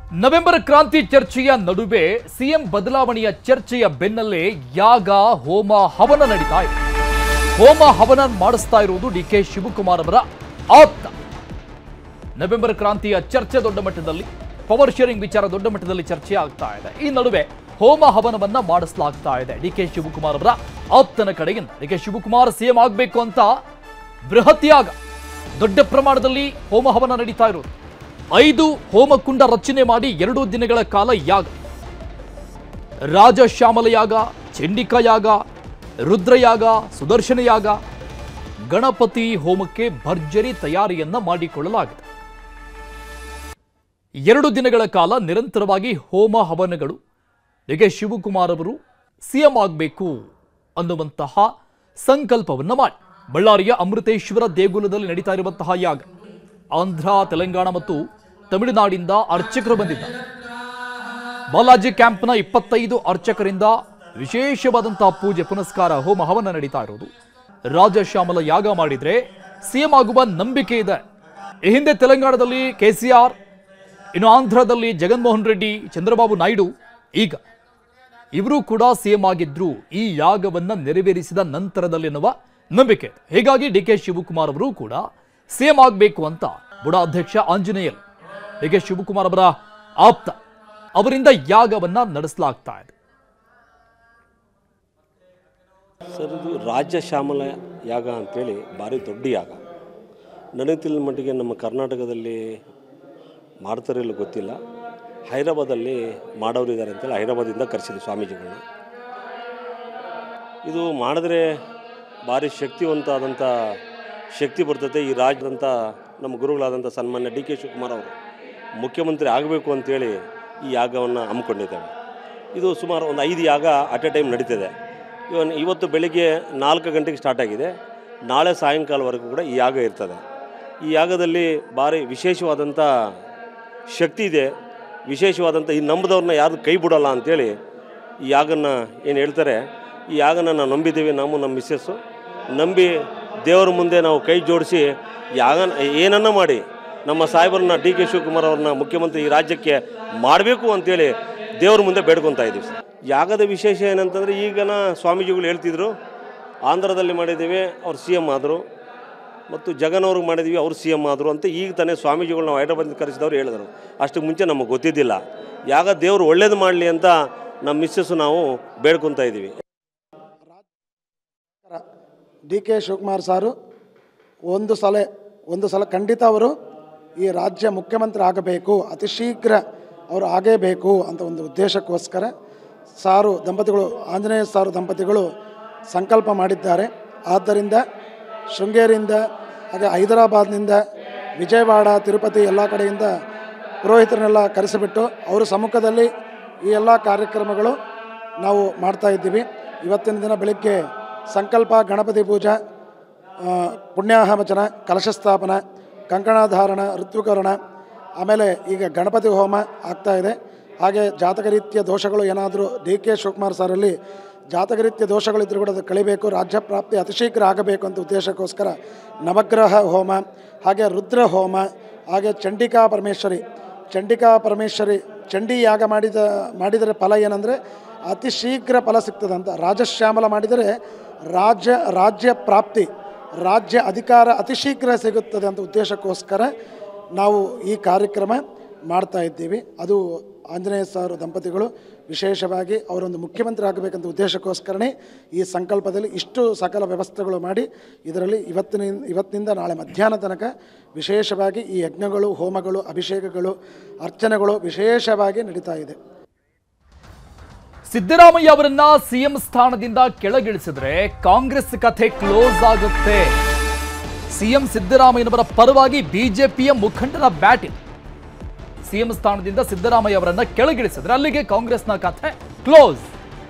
November ಕ್ರಾಂತಿ ಚರ್ಚೆಯ ನಡುವೆ ಸಿಎಂ ಬದಲಾವಣೆಯ ಚರ್ಚೆಯ ಬೆನ್ನಲ್ಲೇ ಯಾಗ ಹೋಮ ಹವನ ನಡೀತಾ ಇದೆ. ಹೋಮ ಹವನ ಮಾಡಿಸ್ತಾ ಇರುವುದು ಡಿಕೆ ಶಿವಕುಮಾರ್ ಅವರ ಆಪ್ತ. ನವೆಂಬರ್ ಕ್ರಾಂತಿಯ ಚರ್ಚೆ ದೊಡ್ಡ ಮಟ್ಟದಲ್ಲಿ, ಪವರ್ ಶೇರಿಂಗ್ ವಿಚಾರ ದೊಡ್ಡ ಮಟ್ಟದಲ್ಲಿ ಚರ್ಚೆ ಆಗ್ತಾ ಇದೆ. ಈ ನಡುವೆ ಹೋಮ ಹವನವನ್ನ ಮಾಡಿಸಲಾಗ್ತಾ ಇದೆ ಡಿಕೆ ಶಿವಕುಮಾರ್ ಅವರ ಆಪ್ತನ ಕಡೆಯಿಂದ. ಡಿಕೆ ಶಿವಕುಮಾರ್ ಸಿಎಂ ಆಗಬೇಕು ಅಂತ ಬೃಹತ್ ಯಾಗ, ದೊಡ್ಡ ಪ್ರಮಾಣದಲ್ಲಿ ಹೋಮ ಹವನ ನಡೀತಾ ಇರುವುದು. 5 ಹೋಮಕುಂಡ ರಚನೆ ಮಾಡಿ 2 ದಿನಗಳ ಕಾಲ ಯಾಗ. ರಾಜಶ್ಯಾಮಲ ಯಾಗ, ಚಂಡಿಕಾ ಯಾಗ, ರುದ್ರಯಾಗ, ಸುದರ್ಶನ ಯಾಗ, ಗಣಪತಿ ಹೋಮಕ್ಕೆ ಭರ್ಜರಿ ತಯಾರಿಯನ್ನ ಮಾಡಿಕೊಳ್ಳಲಾಗಿದೆ. 2 ದಿನಗಳ ಕಾಲ ನಿರಂತರವಾಗಿ ಹೋಮ ಹವನಗಳು. ಡಿಕೆ ಶಿವಕುಮಾರ್ ಅವರು ಸಿಎಂ ಆಗಬೇಕು ಅನ್ನುವಂತಹ ಸಂಕಲ್ಪವನ್ನ ಮಾಡಿ ಬಳ್ಳಾರಿಯ ಅಮೃತೇಶ್ವರ ದೇಗುಲದಲ್ಲಿ ನಡೀತಾ ಇರುವಂತಹ ಯಾಗ. ಆಂಧ್ರ, ತೆಲಂಗಾಣ ಮತ್ತು ತಮಿಳುನಾಡಿಂದ ಅರ್ಚಕರು ಬಂದಿದ್ದಾರೆ. ಬಾಲಾಜಿ ಕ್ಯಾಂಪ್ನ 25 ಅರ್ಚಕರಿಂದ ವಿಶೇಷವಾದಂತಹ ಪೂಜೆ ಪುನಸ್ಕಾರ, ಹೋಮ ಹವನ ನಡೀತಾ ಇರೋದು. ರಾಜಶ್ಯಾಮಲ ಯಾಗ ಮಾಡಿದ್ರೆ ಸಿಎಂ ಆಗುವ ನಂಬಿಕೆ ಇದೆ. ಈ ಹಿಂದೆ ತೆಲಂಗಾಣದಲ್ಲಿ ಕೆಸಿಆರ್, ಇನ್ನು ಆಂಧ್ರದಲ್ಲಿ ಜಗನ್ಮೋಹನ್ ರೆಡ್ಡಿ, ಚಂದ್ರಬಾಬು ನಾಯ್ಡು, ಈಗ ಇವರು ಕೂಡ ಸಿಎಂ ಆಗಿದ್ರು ಈ ಯಾಗವನ್ನ ನೆರವೇರಿಸಿದ ನಂತರದಲ್ಲಿ ಎನ್ನುವ ನಂಬಿಕೆ. ಹೀಗಾಗಿ ಡಿಕೆ ಶಿವಕುಮಾರ್ ಅವರು ಕೂಡ ಸಿಎಂ ಆಗಬೇಕು ಅಂತ ಬುಡ ಅಧ್ಯಕ್ಷ ಆಂಜನೇಯಲ್, ಡಿಕೆ ಶಿವಕುಮಾರ್ ಅವರ ಆಪ್ತ, ಅವರಿಂದ ಯಾಗವನ್ನ ನಡೆಸಲಾಗ್ತಾ ಇದೆ. ಸರ್, ಇದು ರಾಜ್ಯ ಶ್ಯಾಮಲ ಯಾಗ ಅಂತೇಳಿ ಭಾರಿ ದೊಡ್ಡ ಯಾಗ. ನನಗೆ ತಿಳಿದ ಮಟ್ಟಿಗೆ ನಮ್ಮ ಕರ್ನಾಟಕದಲ್ಲಿ ಮಾಡ್ತಾರೆ ಇಲ್ಲ ಗೊತ್ತಿಲ್ಲ, ಹೈದರಾಬಾದಲ್ಲಿ ಮಾಡೋರಿದ್ದಾರೆ ಅಂತೇಳಿ ಹೈದರಾಬಾದಿಂದ ಕರೆಸಿದ್ವಿ ಸ್ವಾಮೀಜಿಗಳನ್ನ. ಇದು ಮಾಡಿದ್ರೆ ಭಾರಿ ಶಕ್ತಿವಂತ ಆದಂಥ ಶಕ್ತಿ ಬರ್ತದೆ. ಈ ರಾಜ್ಯದಂಥ ನಮ್ಮ ಗುರುಗಳಾದಂಥ ಸನ್ಮಾನ್ಯ ಡಿ ಕೆ ಶಿವಕುಮಾರ್ ಅವರು ಮುಖ್ಯಮಂತ್ರಿ ಆಗಬೇಕು ಅಂತೇಳಿ ಈ ಯಾಗವನ್ನು ಹಮ್ಮಿಕೊಂಡಿದ್ದೇವೆ. ಇದು ಸುಮಾರು ಒಂದು 5 ಯಾಗ ಅಟ್ ಎ ಟೈಮ್ ನಡೀತಿದೆ. ಇವತ್ತು ಬೆಳಿಗ್ಗೆ 4 ಗಂಟೆಗೆ ಸ್ಟಾರ್ಟ್ ಆಗಿದೆ. ನಾಳೆ ಸಾಯಂಕಾಲವರೆಗೂ ಕೂಡ ಈ ಯಾಗ ಇರ್ತದೆ. ಈ ಯಾಗದಲ್ಲಿ ಭಾರಿ ವಿಶೇಷವಾದಂಥ ಶಕ್ತಿ ಇದೆ. ವಿಶೇಷವಾದಂಥ ಈ ನಂಬಿದವ್ರನ್ನ ಯಾರು ಕೈ ಬಿಡೋಲ್ಲ ಅಂಥೇಳಿ ಈ ಯಾಗನ ಏನು ಹೇಳ್ತಾರೆ, ಈ ಯಾಗನ ನಾವು ನಂಬಿದ್ದೀವಿ. ನಾವು ನಮ್ಮ ಮಿಸ್ಸಸ್ಸು ನಂಬಿ ದೇವರ ಮುಂದೆ ನಾವು ಕೈ ಜೋಡಿಸಿ ಯಾಗ ಏನನ್ನ ಮಾಡಿ ನಮ್ಮ ಸಾಹೇಬರನ್ನ ಡಿ ಕೆ ಶಿವಕುಮಾರ್ ಅವ್ರನ್ನ ಮುಖ್ಯಮಂತ್ರಿ ಈ ರಾಜ್ಯಕ್ಕೆ ಮಾಡಬೇಕು ಅಂತೇಳಿ ದೇವ್ರ ಮುಂದೆ ಬೇಡ್ಕೊತಾ ಇದ್ದೀವಿ. ಯಾಗದ ವಿಶೇಷ ಏನಂತಂದರೆ, ಈಗನ ಸ್ವಾಮೀಜಿಗಳು ಹೇಳ್ತಿದ್ರು ಆಂಧ್ರದಲ್ಲಿ ಮಾಡಿದ್ದೀವಿ, ಅವ್ರು ಸಿ ಎಮ್ ಆದರು, ಮತ್ತು ಜಗನ್ ಅವ್ರಿಗೆ ಮಾಡಿದ್ದೀವಿ, ಅವ್ರು ಸಿ ಎಮ್ ಆದರು ಅಂತ ಈಗ ತಾನೇ ಸ್ವಾಮೀಜಿಗಳು ನಾವು ಹೈದರಾಬಾದಿಂದ ಕರೆಸಿದವರು ಹೇಳಿದರು. ಅಷ್ಟಕ್ಕೆ ಮುಂಚೆ ನಮಗೆ ಗೊತ್ತಿದ್ದಿಲ್ಲ. ಯಾಗ ದೇವರು ಒಳ್ಳೇದು ಮಾಡಲಿ ಅಂತ ನಮ್ಮ ಮಿಸ್ಸಸ್ಸು ನಾವು ಬೇಡ್ಕೊತಾ ಇದ್ದೀವಿ. ಡಿ ಕೆ ಶಿವಕುಮಾರ್ ಸಾರು ಒಂದು ಸಲ ಖಂಡಿತ ಅವರು ಈ ರಾಜ್ಯ ಮುಖ್ಯಮಂತ್ರಿ ಆಗಬೇಕು, ಅತಿ ಶೀಘ್ರ ಅವರು ಆಗೇಬೇಕು ಅಂತ ಒಂದು ಉದ್ದೇಶಕ್ಕೋಸ್ಕರ ಸಾರು ದಂಪತಿಗಳು, ಆಂಜನೇಯ ಸಾರು ದಂಪತಿಗಳು ಸಂಕಲ್ಪ ಮಾಡಿದ್ದಾರೆ. ಆದ್ದರಿಂದ ಶೃಂಗೇರಿಯಿಂದ, ಹಾಗೆ ಹೈದರಾಬಾದ್ನಿಂದ, ವಿಜಯವಾಡ, ತಿರುಪತಿ ಎಲ್ಲ ಕಡೆಯಿಂದ ಪುರೋಹಿತರನ್ನೆಲ್ಲ ಕರೆಸಿಬಿಟ್ಟು ಅವರ ಸಮ್ಮುಖದಲ್ಲಿ ಈ ಎಲ್ಲ ಕಾರ್ಯಕ್ರಮಗಳು ನಾವು ಮಾಡ್ತಾ ಇದ್ದೀವಿ. ಇವತ್ತಿನ ದಿನ ಬೆಳಗ್ಗೆ ಸಂಕಲ್ಪ, ಗಣಪತಿ ಪೂಜಾ, ಪುಣ್ಯಾಹವಚನ, ಕಲಶಸ್ಥಾಪನ, ಕಂಕಣಧಾರಣ, ಋತುಕರಣ, ಆಮೇಲೆ ಈಗ ಗಣಪತಿ ಹೋಮ ಆಗ್ತಾಯಿದೆ. ಹಾಗೆ ಜಾತಕರೀತ್ಯ ದೋಷಗಳು ಏನಾದರೂ ಡಿ ಕೆ ಶಿವಕುಮಾರ್ ಸಾರಲ್ಲಿ ಜಾತಕರೀತ್ಯ ದೋಷಗಳಿದ್ದರೂ ಕೂಡ ಅದು ಕಳಿಬೇಕು, ರಾಜ್ಯ ಪ್ರಾಪ್ತಿ ಅತಿ ಶೀಘ್ರ ಆಗಬೇಕು ಅಂತ ಉದ್ದೇಶಕ್ಕೋಸ್ಕರ ನವಗ್ರಹ ಹೋಮ, ಹಾಗೆ ರುದ್ರ ಹೋಮ, ಹಾಗೆ ಚಂಡಿಕಾ ಪರಮೇಶ್ವರಿ ಚಂಡಿ ಯಾಗ ಮಾಡಿದರೆ ಫಲ ಏನಂದರೆ ಅತಿ ಶೀಘ್ರ ಫಲ ಸಿಗ್ತದಂತ. ರಾಜಶ್ಯಾಮಲ ಮಾಡಿದರೆ ರಾಜ್ಯ ಪ್ರಾಪ್ತಿ, ರಾಜ್ಯ ಅಧಿಕಾರ ಅತಿ ಶೀಘ್ರ ಸಿಗುತ್ತದೆ ಅಂತ ಉದ್ದೇಶಕ್ಕೋಸ್ಕರ ನಾವು ಈ ಕಾರ್ಯಕ್ರಮ ಮಾಡ್ತಾ ಇದ್ದೀವಿ. ಅದು ಆಂಜನೇಯ ಸಾರು ದಂಪತಿಗಳು ವಿಶೇಷವಾಗಿ ಅವರೊಂದು ಮುಖ್ಯಮಂತ್ರಿ ಆಗಬೇಕಂತ ಉದ್ದೇಶಕ್ಕೋಸ್ಕರನೇ ಈ ಸಂಕಲ್ಪದಲ್ಲಿ ಇಷ್ಟು ಸಕಲ ವ್ಯವಸ್ಥೆಗಳು ಮಾಡಿ ಇದರಲ್ಲಿ ಇವತ್ತಿನಿಂದ ನಾಳೆ ಮಧ್ಯಾಹ್ನ ತನಕ ವಿಶೇಷವಾಗಿ ಈ ಯಜ್ಞಗಳು, ಹೋಮಗಳು, ಅಭಿಷೇಕಗಳು, ಅರ್ಚನೆಗಳು ವಿಶೇಷವಾಗಿ ನಡೀತಾ ಇದೆ. ಸಿದ್ದರಾಮಯ್ಯ ಅವರನ್ನ ಸಿಎಂ ಸ್ಥಾನದಿಂದ ಕೆಳಗಿಳಿಸಿದ್ರೆ ಕಾಂಗ್ರೆಸ್ ಕಥೆ ಕ್ಲೋಸ್ ಆಗುತ್ತೆ. ಸಿಎಂ ಸಿದ್ದರಾಮಯ್ಯನವರ ಪರವಾಗಿ ಬಿಜೆಪಿಯ ಮುಖಂಡರ ಬ್ಯಾಟಿಂಗ್. ಸಿಎಂ ಸ್ಥಾನದಿಂದ ಸಿದ್ದರಾಮಯ್ಯ ಅವರನ್ನ ಕೆಳಗಿಳಿಸಿದ್ರೆ ಅಲ್ಲಿಗೆ ಕಾಂಗ್ರೆಸ್ನ ಕಥೆ ಕ್ಲೋಸ್.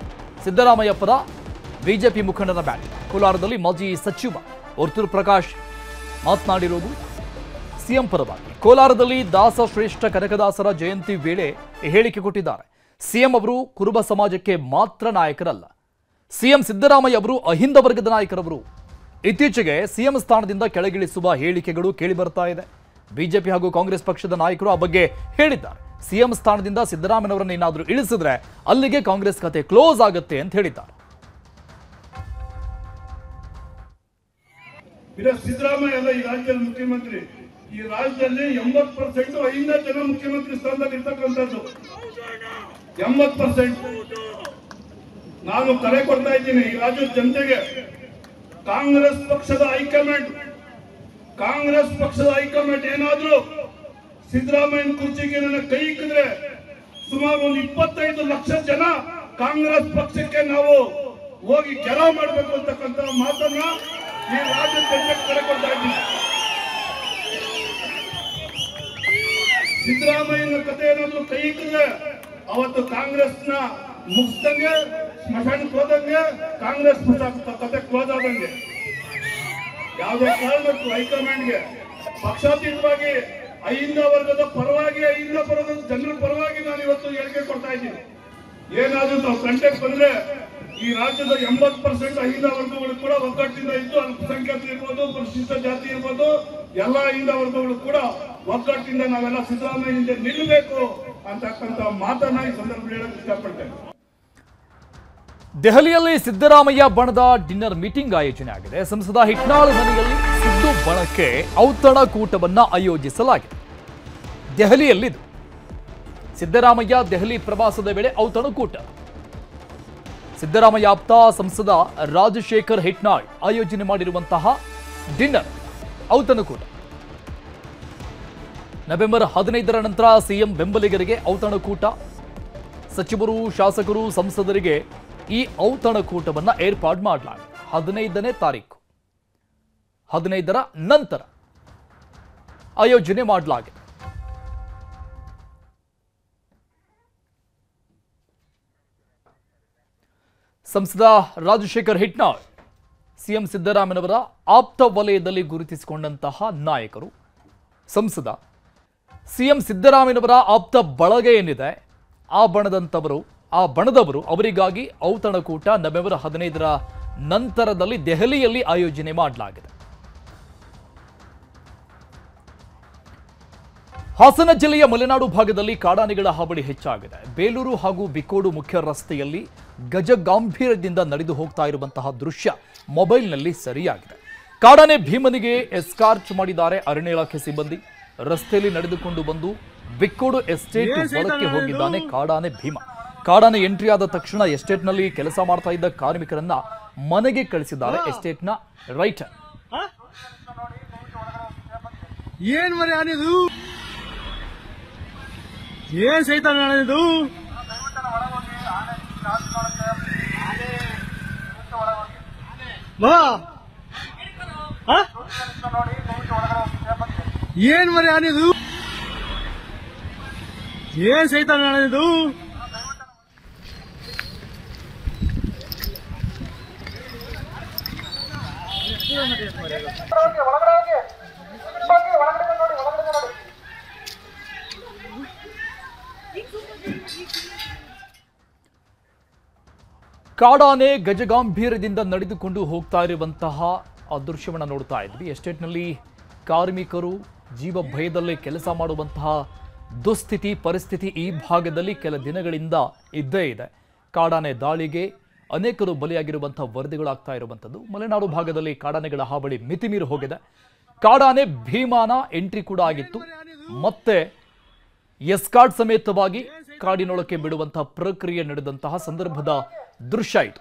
ಸಿದ್ದರಾಮಯ್ಯ ಪರ ಬಿಜೆಪಿ ಮುಖಂಡರ ಬ್ಯಾಟಿಂಗ್. ಕೋಲಾರದಲ್ಲಿ ಮಾಜಿ ಸಚಿವ ವರ್ತೂರು ಪ್ರಕಾಶ್ ಮಾತನಾಡಿರೋದು ಸಿಎಂ ಪರವಾಗಿ. ಕೋಲಾರದಲ್ಲಿ ದಾಸಶ್ರೇಷ್ಠ ಕನಕದಾಸರ ಜಯಂತಿ ವೇಳೆ ಹೇಳಿಕೆ ಕೊಟ್ಟಿದ್ದಾರೆ. ಸಿಎಂ ಅವರು ಕುರುಬ ಸಮಾಜಕ್ಕೆ ಮಾತ್ರ ನಾಯಕರಲ್ಲ, ಸಿಎಂ ಸಿದ್ದರಾಮಯ್ಯ ಅವರು ಅಹಿಂದ ವರ್ಗದ ನಾಯಕರವರು. ಇತ್ತೀಚೆಗೆ ಸಿಎಂ ಸ್ಥಾನದಿಂದ ಕೆಳಗಿಳಿಸುವ ಹೇಳಿಕೆಗಳು ಕೇಳಿ ಬರ್ತಾ ಇದೆ. ಬಿಜೆಪಿ ಹಾಗೂ ಕಾಂಗ್ರೆಸ್ ಪಕ್ಷದ ನಾಯಕರು ಆ ಬಗ್ಗೆ ಹೇಳಿದ್ದಾರೆ. ಸಿಎಂ ಸ್ಥಾನದಿಂದ ಸಿದ್ದರಾಮಯ್ಯನವರನ್ನ ಏನಾದರೂ ಇಳಿಸಿದ್ರೆ ಅಲ್ಲಿಗೆ ಕಾಂಗ್ರೆಸ್ ಖಾತೆ ಕ್ಲೋಸ್ ಆಗುತ್ತೆ ಅಂತ ಹೇಳಿದ್ದಾರೆ. ಸಿದ್ದರಾಮಯ್ಯ ಅಲ್ಲ ಈ ರಾಜ್ಯದ ಮುಖ್ಯಮಂತ್ರಿ. ಈ ರಾಜ್ಯದಲ್ಲಿ 80% ಐದ ಜನ ಮುಖ್ಯಮಂತ್ರಿ ಸ್ಥಾನದಲ್ಲಿ ಇರ್ತಕ್ಕಂಥದ್ದು. 80%. ನಾನು ಕರೆ ಕೊಡ್ತಾ ಇದ್ದೀನಿ ಈ ರಾಜ್ಯದ ಜನತೆಗೆ. ಕಾಂಗ್ರೆಸ್ ಪಕ್ಷದ ಹೈಕಮಾಂಡ್ ಏನಾದ್ರೂ ಸಿದ್ದರಾಮಯ್ಯನ ಕುರ್ಚಿಗೆ ನನ್ನ ಕೈ ಇಕ್ಕಿದ್ರೆ ಸುಮಾರು ಒಂದು 25 ಲಕ್ಷ ಜನ ಕಾಂಗ್ರೆಸ್ ಪಕ್ಷಕ್ಕೆ ನಾವು ಹೋಗಿ ಗೆಲುವು ಮಾಡಬೇಕು ಅಂತಕ್ಕಂಥ ಮಾತನ್ನ ಈ ರಾಜ್ಯದ ಜನತೆಗೆ ಕರೆ ಕೊಡ್ತಾ ಇದ್ದೀನಿ. ಸಿದ್ದರಾಮಯ್ಯನ ಕತೆ ಏನಾದ್ರು ಕೈ ಇಕ್ಕಿದ್ರೆ ಅವತ್ತು ಕಾಂಗ್ರೆಸ್ನ ಮುಗಿಸ್ದಂಗೆ, ಸ್ಮಶಾನಕ್ಕೆ ಹೋದಂಗೆ, ಕಾಂಗ್ರೆಸ್ ಕತೆ ಕ್ಲೋಸ್ ಆದಂಗೆ. ಯಾವುದೇ ಕಾರಣಕ್ಕೂ ಹೈಕಮಾಂಡ್ಗೆ ಪಕ್ಷಾತೀತವಾಗಿ ಅಹಿಂದ ವರ್ಗದ ಪರವಾಗಿ, ಅಹಿಂದ ವರ್ಗದ ಜನರ ಪರವಾಗಿ ನಾನು ಇವತ್ತು ಹೇಳಿಕೆ ಕೊಡ್ತಾ ಇದ್ದೀನಿ. ಏನಾದ್ರೂ ನಾವು ಕಂಟೆಕ್ಟ್ ಬಂದ್ರೆ ಈ ರಾಜ್ಯದ 80% ಅಹಿಂದ ವರ್ಗಗಳು ಕೂಡ ಒಗ್ಗಟ್ಟಿಂದ ಇದ್ದು, ಅಲ್ಪಸಂಖ್ಯಾತರು ಇರ್ಬೋದು, ಪರಿಶಿಷ್ಟ ಜಾತಿ ಇರ್ಬೋದು, ಎಲ್ಲ ಅಹಿಂದ ವರ್ಗಗಳು ಕೂಡ ಒಗ್ಗಟ್ಟಿಂದ ನಾವೆಲ್ಲ ಸಿದ್ದರಾಮಯ್ಯ ಹಿಂದೆ ನಿಲ್ಲಬೇಕು ಅಂತಕ್ಕಂಥ ಮಾತನ್ನ ಈ ಸಂದರ್ಭದಲ್ಲಿ ಹೇಳಕ್ ಇಷ್ಟಪಡ್ತೇನೆ. ದೆಹಲಿಯಲ್ಲಿ ಸಿದ್ದರಾಮಯ್ಯ ಬಣದ ಡಿನ್ನರ್ ಮೀಟಿಂಗ್ ಆಯೋಜನೆ ಆಗಿದೆ. ಸಂಸದ ಹಿಟ್ನಾಳ್ ಮನೆಯಲ್ಲಿ ಸಿದ್ದು ಬಣಕ್ಕೆ ಔತಣಕೂಟವನ್ನ ಆಯೋಜಿಸಲಾಗಿದೆ. ದೆಹಲಿಯಲ್ಲಿದು ಸಿದ್ದರಾಮಯ್ಯ ದೆಹಲಿ ಪ್ರವಾಸದ ವೇಳೆ ಔತಣಕೂಟ. ಸಿದ್ದರಾಮಯ್ಯ ಆಪ್ತ ಸಂಸದ ರಾಜಶೇಖರ್ ಹಿಟ್ನಾಳ್ ಆಯೋಜನೆ ಮಾಡಿರುವಂತಹ ಡಿನ್ನರ್ ಔತಣಕೂಟ. ನವೆಂಬರ್ 15ರ ನಂತರ ಸಿಎಂ ಬೆಂಬಲಿಗರಿಗೆ ಔತಣಕೂಟ. ಸಚಿವರು, ಶಾಸಕರು, ಸಂಸದರಿಗೆ ಈ ಔತಣಕೂಟವನ್ನು ಏರ್ಪಾಡು ಮಾಡಲಾಗಿದೆ. 15ನೇ ತಾರೀಕು, 15ರ ನಂತರ ಆಯೋಜನೆ ಮಾಡಲಾಗಿದೆ. ಸಂಸದ ರಾಜಶೇಖರ್ ಹಿಟ್ನಾಳ್ ಸಿಎಂ ಸಿದ್ದರಾಮಯ್ಯನವರ ಆಪ್ತ ವಲಯದಲ್ಲಿ ಗುರುತಿಸಿಕೊಂಡಂತಹ ನಾಯಕರು. ಸಂಸದ ಸಿಎಂ ಸಿದ್ದರಾಮಯ್ಯನವರ ಆಪ್ತ ಬಳಗ ಏನಿದೆ ಆ ಬಣದವರು ಅವರಿಗಾಗಿ ಔತಣಕೂಟ ನವೆಂಬರ್ 15ರ ನಂತರದಲ್ಲಿ ದೆಹಲಿಯಲ್ಲಿ ಆಯೋಜನೆ ಮಾಡಲಾಗಿದೆ. ಹಾಸನ ಜಿಲ್ಲೆಯ ಮಲೆನಾಡು ಭಾಗದಲ್ಲಿ ಕಾಡಾನೆಗಳ ಹಾವಳಿ ಹೆಚ್ಚಾಗಿದೆ. ಬೇಲೂರು ಹಾಗೂ ಬಿಕೋಡು ಮುಖ್ಯ ರಸ್ತೆಯಲ್ಲಿ ಗಜಗಾಂಭೀರ್ಯದಿಂದ ನಡೆದು ಹೋಗ್ತಾ ಇರುವಂತಹ ದೃಶ್ಯ ಮೊಬೈಲ್ನಲ್ಲಿ ಸರಿಯಾಗಿದೆ. ಕಾಡಾನೆ ಭೀಮನಿಗೆ ಎಸ್ಕಾರ್ಟ್ ಮಾಡಿದ್ದಾರೆ ಅರಣ್ಯ ಇಲಾಖೆ ಸಿಬ್ಬಂದಿ. ರಸ್ತೆಯಲ್ಲಿ ನಡೆದುಕೊಂಡು ಬಂದು ಬಿಕ್ಕೋಡು ಎಸ್ಟೇಟ್ ಒಳಕ್ಕೆ ಹೋಗಿದ್ದಾನೆ ಕಾಡಾನೆ ಭೀಮ. ಕಾಡಾನೆ ಎಂಟ್ರಿ ಆದ ತಕ್ಷಣ ಎಸ್ಟೇಟ್ನಲ್ಲಿ ಕೆಲಸ ಮಾಡ್ತಾ ಇದ್ದ ಕಾರ್ಮಿಕರನ್ನ ಮನೆಗೆ ಕಳಿಸಿದ್ದಾರೆ ಎಸ್ಟೇಟ್ನ ರೈಟರ್. ಏನ್ ಮರಿ ಆನಿದು, ಏನ್ ಸೈತಾನ ಆನಿದು, ಏನ್ ಮರಿ ಆನಿದು, ಏನ್ ಸೈತಾನ ಆನಿದು. ಕಾಡಾನೆ ಗಜಗಾಂಭೀರ್ಯದಿಂದ ನಡೆದುಕೊಂಡು ಹೋಗ್ತಾ ಇರುವಂತಹ ಆ ದೃಶ್ಯವನ್ನು ನೋಡ್ತಾ ಇದ್ವಿ. ಎಸ್ಟೇಟ್ನಲ್ಲಿ ಕಾರ್ಮಿಕರು ಜೀವ ಭಯದಲ್ಲೇ ಕೆಲಸ ಮಾಡುವಂತಹ ದುಸ್ಥಿತಿ ಪರಿಸ್ಥಿತಿ ಈ ಭಾಗದಲ್ಲಿ ಕೆಲ ದಿನಗಳಿಂದ ಇದ್ದೇ ಇದೆ. ಕಾಡಾನೆ ದಾಳಿಗೆ ಅನೇಕರು ಬಲಿಯಾಗಿರುವಂತಹ ವರದಿಗಳಾಗ್ತಾ ಇರುವಂಥದ್ದು. ಮಲೆನಾಡು ಭಾಗದಲ್ಲಿ ಕಾಡಾನೆಗಳ ಹಾವಳಿ ಮಿತಿಮೀರಿ ಹೋಗಿದೆ. ಕಾಡಾನೆ ಭೀಮಾನ ಎಂಟ್ರಿ ಕೂಡ ಆಗಿತ್ತು. ಮತ್ತೆ ಎಸ್ಕಾರ್ಟ್ ಸಮೇತವಾಗಿ ಕಾಡಿನೊಳಕ್ಕೆ ಬಿಡುವಂತಹ ಪ್ರಕ್ರಿಯೆ ನಡೆದಂತಹ ಸಂದರ್ಭದ ದೃಶ್ಯ ಇದು.